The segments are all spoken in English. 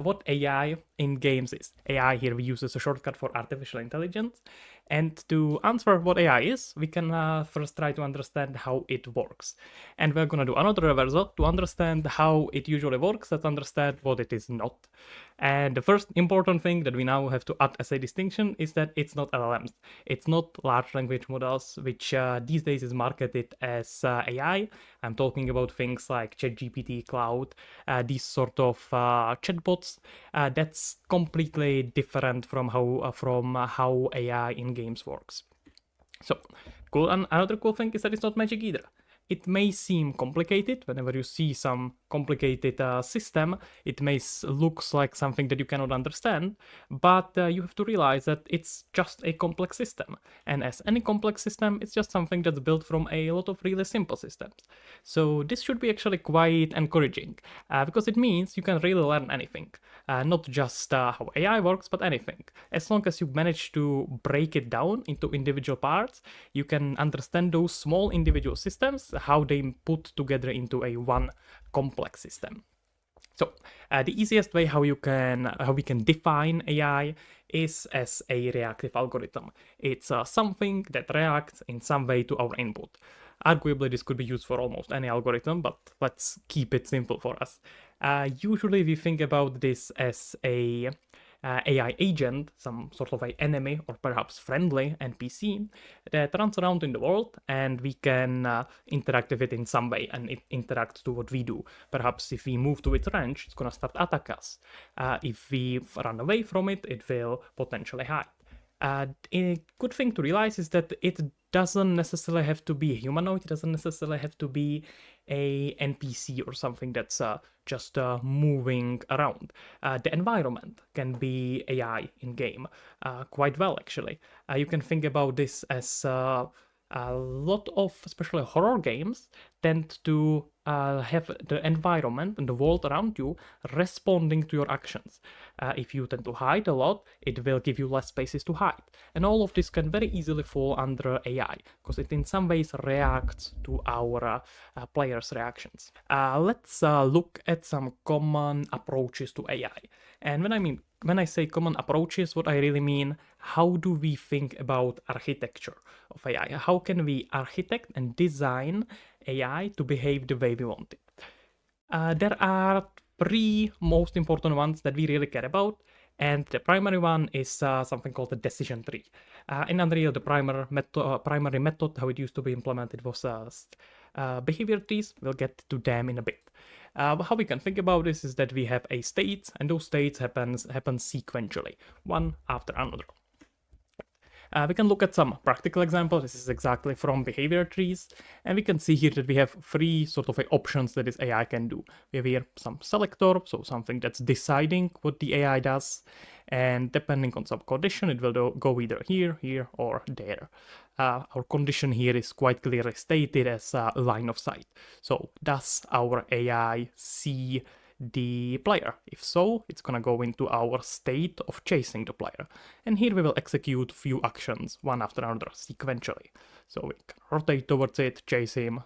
what AI in games is. AI here we use as a shortcut for artificial intelligence. And to answer what AI is, we can first try to understand how it works. And we're gonna do another reversal to understand how it usually works. Let's understand what it is not. And the first important thing that we now have to add as a distinction is that it's not LLMs. It's not large language models, which these days is marketed as AI. I'm talking about things like ChatGPT, Cloud, these sort of chatbots. That's completely different from how AI in games works. So, cool. And another cool thing is that it's not magic either. It may seem complicated. Whenever you see some complicated system, it may looks like something that you cannot understand, but you have to realize that it's just a complex system. And as any complex system, it's just something that's built from a lot of really simple systems. So this should be actually quite encouraging, because it means you can really learn anything. Not just how AI works, but anything. As long as you manage to break it down into individual parts, you can understand those small individual systems, how they put together into a one complex system. So the easiest way how we can define AI is as a reactive algorithm. It's something that reacts in some way to our input. Arguably, this could be used for almost any algorithm, but let's keep it simple for us. Usually, we think about this as a AI agent, some sort of an enemy or perhaps friendly NPC that runs around in the world, and we can interact with it in some way, and it interacts to what we do. Perhaps if we move to its range, it's gonna start attack us. If we run away from it, it will potentially hide. A good thing to realize is that it doesn't necessarily have to be a humanoid, it doesn't necessarily have to be a NPC or something that's just moving around. The environment can be AI in game quite well, actually. You can think about this as a lot of, especially horror games, tend to have the environment and the world around you responding to your actions. If you tend to hide a lot, it will give you less spaces to hide. And all of this can very easily fall under AI, because it in some ways reacts to our players' reactions. Let's look at some common approaches to AI. And when I say common approaches, what I really mean, how do we think about architecture of AI? How can we architect and design AI to behave the way we want it? There are three most important ones that we really care about, and the primary one is something called the decision tree. In Unreal, the primary method, how it used to be implemented, was behavior trees. We'll get to them in a bit. How we can think about this is that we have a state, and those states happen sequentially, one after another. We can look at some practical examples. This is exactly from behavior trees, and we can see here that we have three sort of options that this AI can do. We have here some selector, so something that's deciding what the AI does, and depending on some condition, it will go either here, here, or there. Our condition here is quite clearly stated as line of sight. So does our AI see the player? If so, it's gonna go into our state of chasing the player. And here we will execute few actions, one after another, sequentially. So we can rotate towards it, chase him.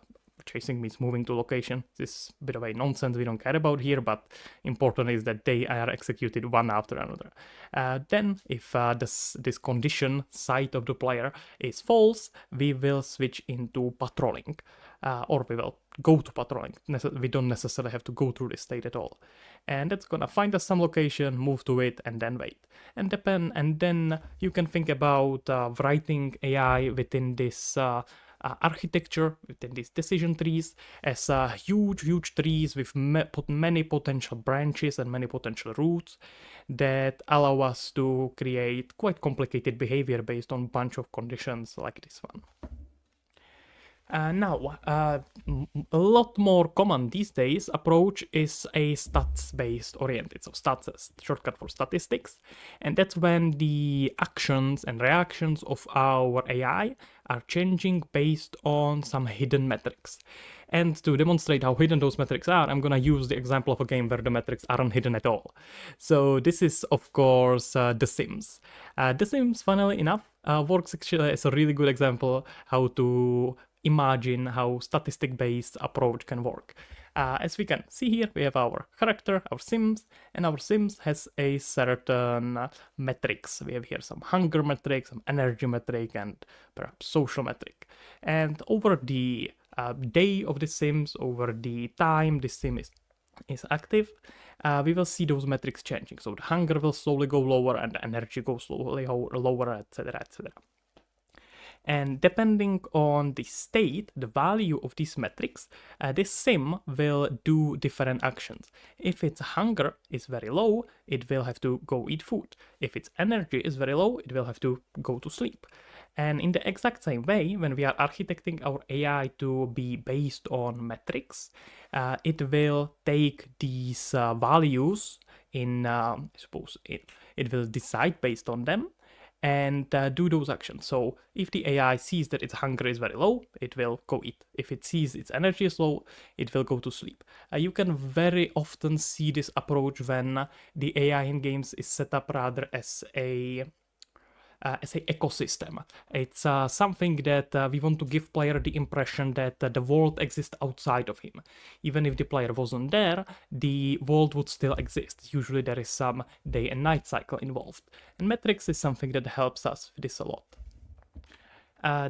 Chasing means moving to location. This is a bit of a nonsense we don't care about here, but important is that they are executed one after another. Then, if this condition sight of the player is false, we will switch into patrolling, or we will go to patrolling. We don't necessarily have to go through this state at all. And that's gonna find us some location, move to it, and then wait. And then you can think about writing AI within this architecture, within these decision trees, as huge trees with many potential branches and many potential roots that allow us to create quite complicated behavior based on a bunch of conditions like this one. Now, a lot more common these days approach is a stats-based oriented. So stats is shortcut for statistics, and that's when the actions and reactions of our AI are changing based on some hidden metrics. And to demonstrate how hidden those metrics are, I'm gonna use the example of a game where the metrics aren't hidden at all. So this is, of course, The Sims. The Sims, funnily enough, works actually as a really good example how to imagine how statistic-based approach can work. As we can see here, we have our character, our Sims, and our Sims has a certain metrics. We have here some hunger metric, some energy metric, and perhaps social metric. And over the day of the Sims, over the time the Sim is active, we will see those metrics changing. So the hunger will slowly go lower and the energy goes slowly lower, etc., etc. And depending on the state, the value of these metrics, this sim will do different actions. If its hunger is very low, it will have to go eat food. If its energy is very low, it will have to go to sleep. And in the exact same way, when we are architecting our AI to be based on metrics, it will take these values in, I suppose, it will decide based on them and do those actions. So if the AI sees that its hunger is very low, it will go eat. If it sees its energy is low, it will go to sleep. You can very often see this approach when the AI in games is set up rather as a ecosystem. It's something that we want to give player the impression that the world exists outside of him. Even if the player wasn't there, the world would still exist. Usually there is some day and night cycle involved. And metrics is something that helps us with this a lot.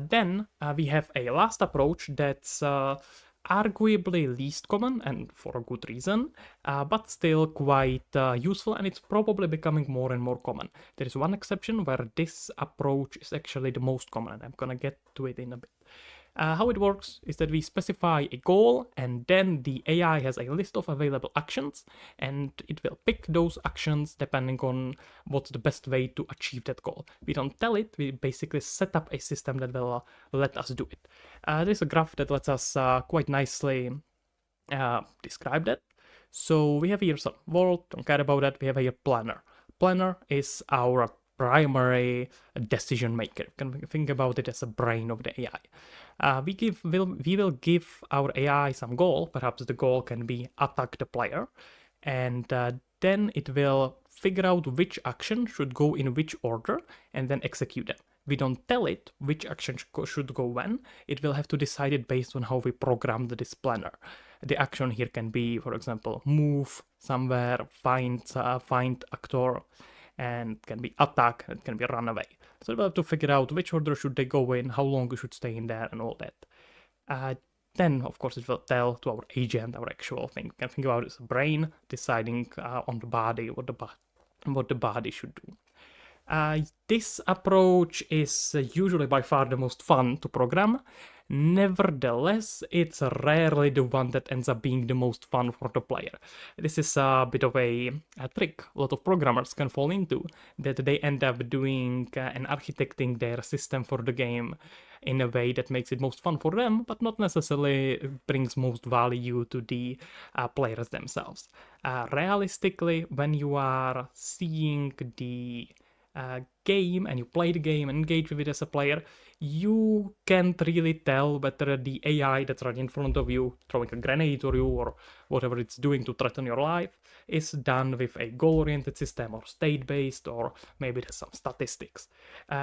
Then we have a last approach that's arguably least common, and for a good reason, but still quite useful, and it's probably becoming more and more common. There is one exception where this approach is actually the most common, and I'm gonna get to it in a bit. How it works is that we specify a goal, and then the AI has a list of available actions, and it will pick those actions depending on what's the best way to achieve that goal. We don't tell it, we basically set up a system that will let us do it. There's a graph that lets us quite nicely describe that. So we have here some world, don't care about that, we have here planner. Planner is our primary decision maker. You can think about it as a brain of the AI. We will give our AI some goal. Perhaps the goal can be attack the player, and then it will figure out which action should go in which order and then execute them. We don't tell it which action should go when. It will have to decide it based on how we programmed this planner. The action here can be, for example, move somewhere, find actor, and can be attack, it can be run away. So we'll have to figure out which order should they go in, how long we should stay in there, and all that. Then, of course, it will tell to our agent, our actual thing. You can think about it as a brain deciding on the body what the body should do. This approach is usually by far the most fun to program. Nevertheless, it's rarely the one that ends up being the most fun for the player. This is a bit of a trick a lot of programmers can fall into, that they end up doing and architecting their system for the game in a way that makes it most fun for them, but not necessarily brings most value to the players themselves. Realistically, when you are seeing the game and you play the game and engage with it as a player, you can't really tell whether the AI that's right in front of you, throwing a grenade or you, or whatever it's doing to threaten your life, is done with a goal-oriented system or state-based, or maybe there's some statistics.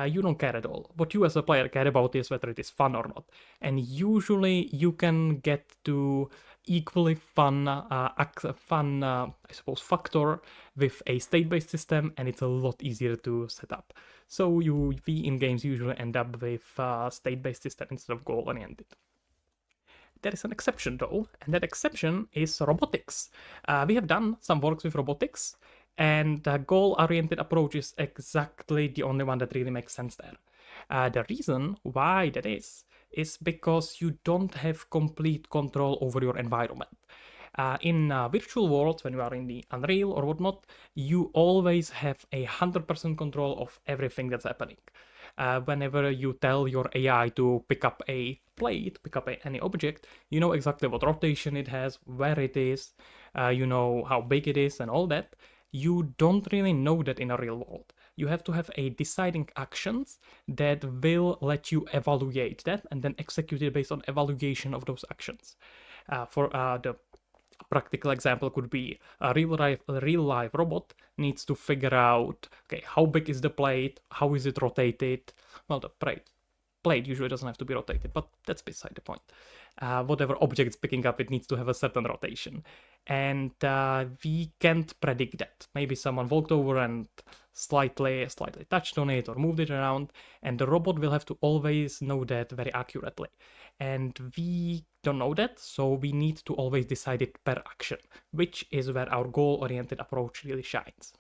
You don't care at all. What you as a player care about is whether it is fun or not. And usually you can get to equally fun, I suppose, factor with a state-based system, and it's a lot easier to set up. So we in games usually end up with state-based system instead of goal-oriented. There is an exception though, and that exception is robotics. We have done some works with robotics, and the goal-oriented approach is exactly the only one that really makes sense there. The reason why that is because you don't have complete control over your environment. In virtual worlds, when you are in the Unreal or whatnot, you always have 100% control of everything that's happening. Whenever you tell your AI to pick up a plate, pick up any object, you know exactly what rotation it has, where it is, you know how big it is and all that. You don't really know that in a real world. You have to have a deciding actions that will let you evaluate that and then execute it based on evaluation of those actions. For the practical example could be a real life robot needs to figure out, okay, how big is the plate, how is it rotated. Well, the plate usually doesn't have to be rotated, but that's beside the point. whatever object it's picking up, it needs to have a certain rotation. And we can't predict that. Maybe someone walked over and slightly touched on it or moved it around, and the robot will have to always know that very accurately. And we don't know that, so we need to always decide it per action, which is where our goal-oriented approach really shines.